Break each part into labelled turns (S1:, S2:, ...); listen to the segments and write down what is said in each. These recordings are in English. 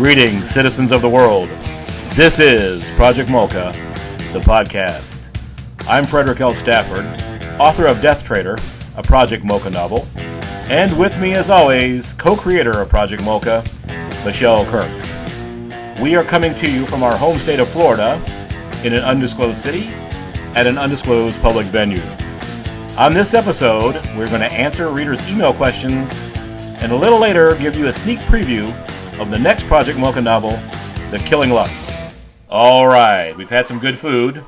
S1: Greetings, citizens of the world. This is Project Mocha, the podcast. I'm Frederick L. Stafford, author of Death Trader, a Project Mocha novel, and with me, as always, co-creator of Project Mocha, Michelle Kirk. We are coming to you from our home state of Florida, in an undisclosed city, at an undisclosed public venue. On this episode, we're going to answer readers' email questions, and a little later, give you a sneak preview of the next Project Mocha novel, The Killing Luck. Alright, we've had some good food.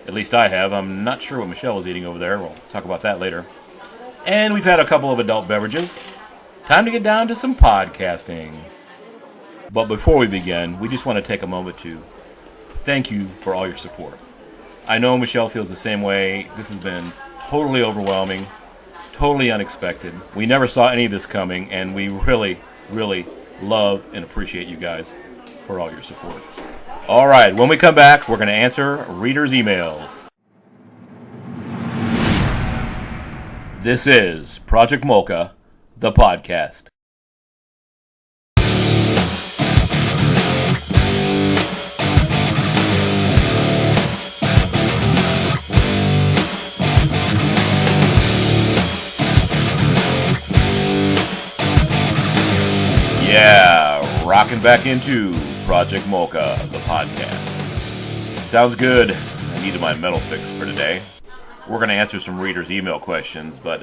S1: At least I have. I'm not sure what Michelle was eating over there. We'll talk about that later. And we've had a couple of adult beverages. Time to get down to some podcasting. But before we begin, we just want to take a moment to thank you for all your support. I know Michelle feels the same way. This has been totally overwhelming, totally unexpected. We never saw any of this coming, and we really love and appreciate you guys for all your support. All right, when we come back, we're going to answer readers' emails. This is Project Mocha, the podcast. Yeah, rocking back into Project Mocha, the podcast. Sounds good. I needed my metal fix for today. We're going to answer some readers' email questions, but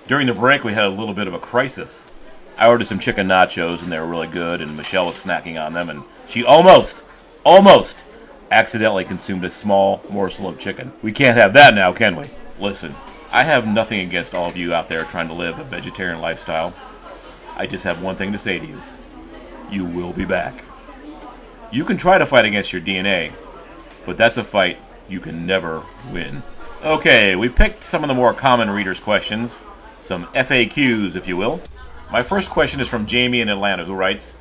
S1: during the break we had a little bit of a crisis. I ordered some chicken nachos, and they were really good, and Michelle was snacking on them, and she almost accidentally consumed a small morsel of chicken. We can't have that now, can we? Listen, I have nothing against all of you out there trying to live a vegetarian lifestyle. I just have one thing to say to you. You will be back. You can try to fight against your DNA, but that's a fight you can never win. Okay, we picked some of the more common readers' questions, some FAQs, if you will. My first question is from Jamie in Atlanta, who writes,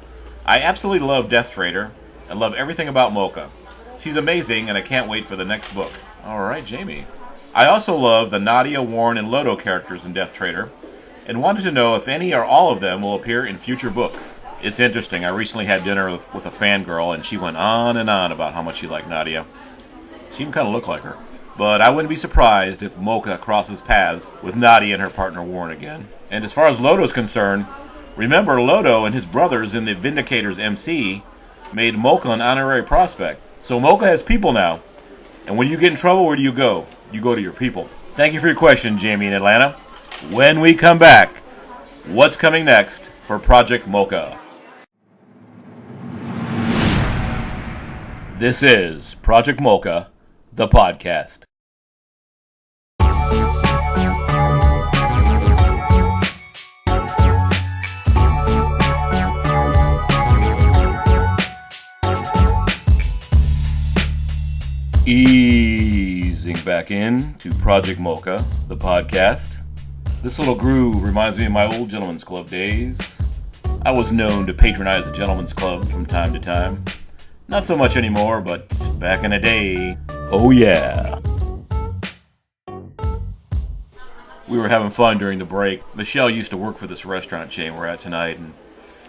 S1: I absolutely love Death Trader and love everything about Mocha. She's amazing, and I can't wait for the next book. All right, Jamie. I also love the Nadia, Warren, and Lodo characters in Death Trader, and wanted to know if any or all of them will appear in future books. It's interesting. I recently had dinner with a fangirl, and she went on and on about how much she liked Nadia. She even kind of looked like her. But I wouldn't be surprised if Mocha crosses paths with Nadia and her partner Warren again. And as far as Lodo's concerned, remember Lodo and his brothers in the Vindicators MC made Mocha an honorary prospect. So Mocha has people now. And when you get in trouble, where do you go? You go to your people. Thank you for your question, Jamie in Atlanta. When we come back, what's coming next for Project Mocha? This is Project Mocha, the podcast. Easing back in to Project Mocha, the podcast. This little groove reminds me of my old gentleman's club days. I was known to patronize the gentleman's club from time to time. Not so much anymore, but back in the day, oh yeah. We were having fun during the break. Michelle used to work for this restaurant chain we're at tonight, and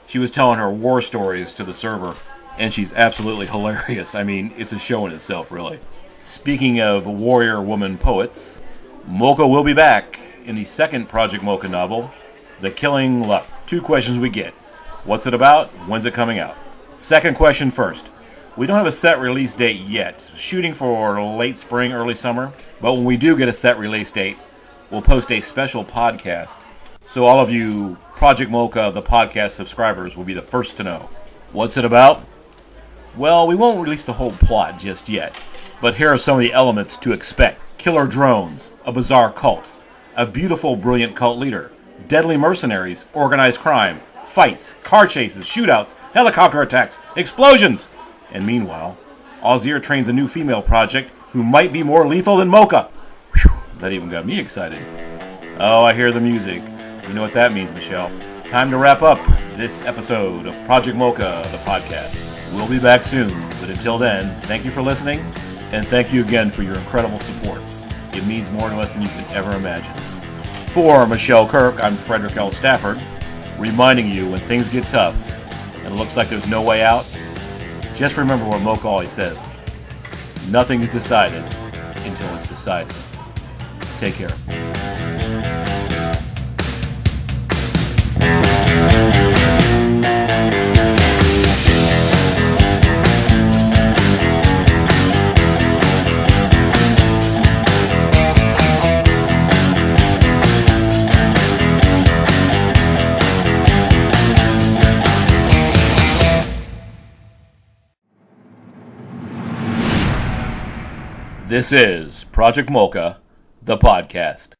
S1: she was telling her war stories to the server, and she's absolutely hilarious. I mean, it's a show in itself, really. Speaking of warrior woman poets, Mocha will be back in the second Project Mocha novel, The Killing Luck. 2 questions we get. What's it about? When's it coming out? Second question first. We don't have a set release date yet. Shooting for late spring, early summer. But when we do get a set release date, we'll post a special podcast. So all of you Project Mocha, the podcast subscribers, will be the first to know. What's it about? Well, we won't release the whole plot just yet. But here are some of the elements to expect. Killer drones, a bizarre cult, a beautiful, brilliant cult leader, deadly mercenaries, organized crime, fights, car chases, shootouts, helicopter attacks, explosions. And meanwhile, Ozir trains a new female project who might be more lethal than Mocha. Whew, that even got me excited. Oh, I hear the music. You know what that means, Michelle. It's time to wrap up this episode of Project Mocha, the podcast. We'll be back soon, but until then, thank you for listening, and thank you again for your incredible support. It means more to us than you can ever imagine. For Michelle Kirk, I'm Frederick L. Stafford, reminding you when things get tough, and it looks like there's no way out, just remember what Mocha always says. Nothing is decided until it's decided. Take care. This is Project Mocha, the podcast.